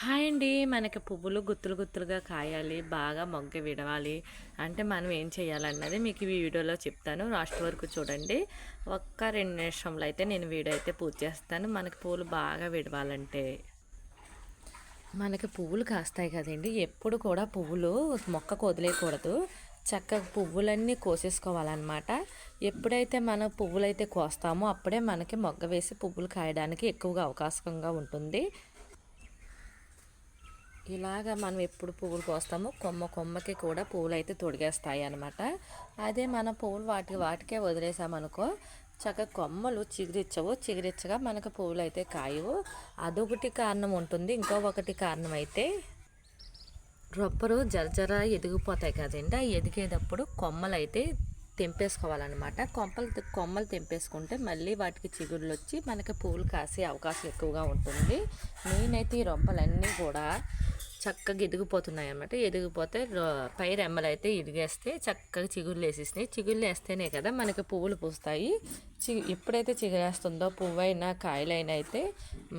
Hi అండి. మనకి పువ్వులు గుత్తులు గుత్తులుగా కాయాలి, బాగా మొగ్గ విడవాలి అంటే మనం ఏం చేయాలన్నది మీకు ఈ వీడియోలో చెప్తాను. లాస్ట్ వరకు చూడండి. ఒక్క 2 నిమిషంలో అయితే నేను వీడియో అయితే పూర్తి చేస్తాను. మనకి పువ్వులు బాగా విడవాలంటే మనకి పువ్వులు కాస్తాయి కదండి. ఎప్పుడు కూడా పువ్వులు మొక్కకు వదిలేయకూడదు. చక్కగా పువ్వులన్నీ కోసేసుకోవాలన్నమాట. ఎప్పుడైతే మనం పువ్వులైతే కోస్తామో అప్పుడే మనకి మొగ్గ వేసి పువ్వులు కాయడానికి ఎక్కువగా అవకాశంగా ఉంటుంది. ఇలాగ మనం ఎప్పుడు పువ్వులు కోస్తామో కొమ్మకి కూడా పువ్వులు అయితే తొడిగేస్తాయి అనమాట. అదే మన పువ్వులు వాటికే వదిలేసామనుకో చక్కగా కొమ్మలు చిగురిచ్చగా మనకు పువ్వులు అయితే కాయవు. అదొకటి కారణం ఉంటుంది. ఒకటి కారణం అయితే రొప్పరు జర ఎదిగిపోతాయి కదండి. ఆ ఎదిగేటప్పుడు కొమ్మలు అయితే తెంపేసుకోవాలన్నమాట. కొమ్మలు తెంపేసుకుంటే మళ్ళీ వాటికి చిగుళ్ళు వచ్చి మనకి పువ్వులు కాసే అవకాశం ఎక్కువగా ఉంటుంది. నేనైతే ఈ రొంపలన్నీ కూడా చక్కగా ఎదిగిపోతున్నాయి అన్నమాట. ఎదిగిపోతే పై రెమ్మలు అయితే ఇరిగేస్తే చక్కగా చిగుళ్ళు వేసేసినాయి. చిగుళ్ళు వేస్తేనే కదా మనకి పువ్వులు పూస్తాయి. ఎప్పుడైతే చిగురేస్తుందో పువ్వైనా కాయలైనా అయితే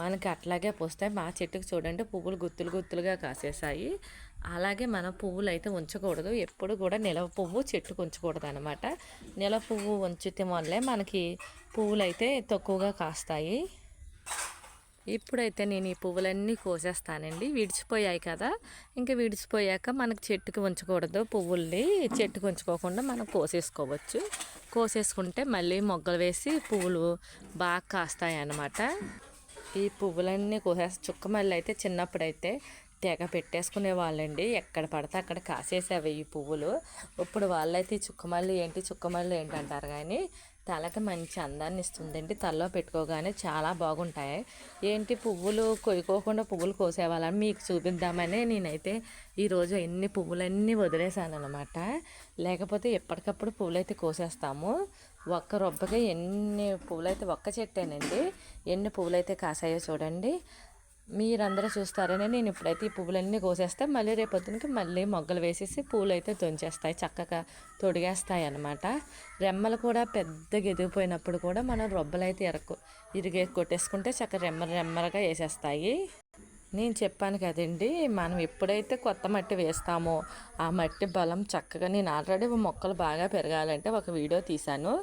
మనకి అట్లాగే పూస్తాయి. మా చెట్టుకు చూడండి పువ్వులు గుత్తులుగా కాసేసాయి. అలాగే మనం పువ్వులు అయితే ఉంచకూడదు. ఎప్పుడు కూడా నిలవ పువ్వు చెట్టుకు ఉంచకూడదు అనమాట. నిలవ పువ్వు ఉంచటం వల్లే మనకి పువ్వులు అయితే తక్కువగా కాస్తాయి. ఇప్పుడైతే నేను ఈ పువ్వులన్నీ కోసేస్తానండి. విడిచిపోయాయి కదా, ఇంకా విడిచిపోయాక మనకు చెట్టుకి ఉంచకూడదు. పువ్వుల్ని చెట్టుకు ఉంచుకోకుండా మనం కోసేసుకోవచ్చు. కోసేసుకుంటే మళ్ళీ మొగ్గలు వేసి పువ్వులు బాగా కాస్తాయి అన్నమాట. ఈ పువ్వులన్నీ చుక్కమల్లి అయితే చిన్నప్పుడైతే తెగ పెట్టేసుకునే వాళ్ళండి. ఎక్కడ పడితే అక్కడ కాసేసేవి ఈ పువ్వులు. ఇప్పుడు వాళ్ళైతే చుక్కమల్లి ఏంటి అంటారు. కానీ తలకి మంచి అందాన్ని ఇస్తుందండి. తలలో పెట్టుకోగానే చాలా బాగుంటాయి. పువ్వులు కొయ్యుకోకుండా పువ్వులు కోసేవాళ్ళని మీకు చూపిద్దామని నేనైతే ఈరోజు ఎన్ని పువ్వులన్నీ వదిలేసాను అనమాట. లేకపోతే ఎప్పటికప్పుడు పువ్వులు అయితే కోసేస్తాము. ఒక్క రొబ్బకి ఎన్ని పువ్వులైతే ఒక్క చెట్టేనండి ఎన్ని పువ్వులైతే కాసాయో చూడండి. మీరందరూ చూస్తారని నేను ఇప్పుడైతే ఈ పువ్వులన్నీ కోసేస్తే మళ్ళీ రేపొద్దునకి మళ్ళీ మొగ్గలు వేసేసి పూలు అయితే తొంచేస్తాయి, చక్కగా తొడిగేస్తాయి అన్నమాట. రెమ్మలు కూడా పెద్దగా ఎదిగిపోయినప్పుడు కూడా మనం రొబ్బలు అయితే కొట్టేసుకుంటే చక్కగా రెమ్మలుగా వేసేస్తాయి. నేను చెప్పాను కదండి, మనం ఎప్పుడైతే కొత్త మట్టి వేస్తామో ఆ మట్టి బలం చక్కగా నేను ఆల్రెడీ మొక్కలు బాగా పెరగాలంటే ఒక వీడియో తీశాను.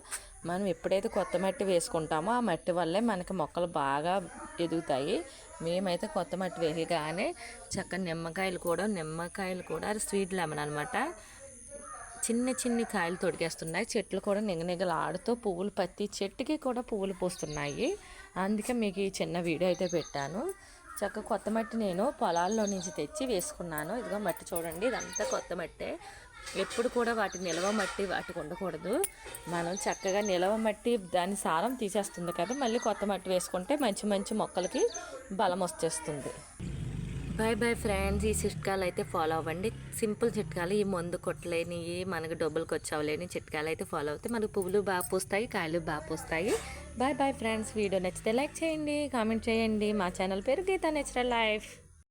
మనం ఎప్పుడైతే కొత్త మట్టి వేసుకుంటామో ఆ మట్టి వల్లే మనకి మొక్కలు బాగా ఎదుగుతాయి. మేమైతే కొత్త మట్టి వేయగానే చక్కగా నిమ్మకాయలు కూడా స్వీట్ లెమన్ అనమాట. చిన్ని కాయలు తొడిగేస్తున్నాయి. చెట్లు కూడా నిగనిగలాడుతూ పువ్వులు పత్తి చెట్టుకి కూడా పువ్వులు పూస్తున్నాయి. అందుకే మీకు ఈ చిన్న వీడియో అయితే పెట్టాను. చక్కగా కొత్త మట్టి నేను పొలాల్లో నుంచి తెచ్చి వేసుకున్నాను. ఇదిగో మట్టి చూడండి, ఇదంతా కొత్త మట్టే. ఎప్పుడు కూడా నిలవ మట్టి వాటికి ఉండకూడదు. మనం చక్కగా నిలవ మట్టి దాని సారం తీసేస్తుంది కదా, మళ్ళీ కొత్త మట్టి వేసుకుంటే మంచి మొక్కలకి బలం వచ్చేస్తుంది. Bye friends. ఈ చిట్కాలు అయితే ఫాలో అవ్వండి. సింపుల్ చిట్కాలు, ఈ మందు కొట్టలేని మనకు డబ్బులకు వచ్చవలేని చిట్కాలు అయితే ఫాలో అవుతాయి. మనకు పువ్వులు బాగా పూస్తాయి, కాయలు బాగా పూస్తాయి. Bye friends. వీడియో నచ్చితే లైక్ చేయండి, కామెంట్ చేయండి. మా ఛానల్ పేరు గీతా నేచురల్ లైఫ్.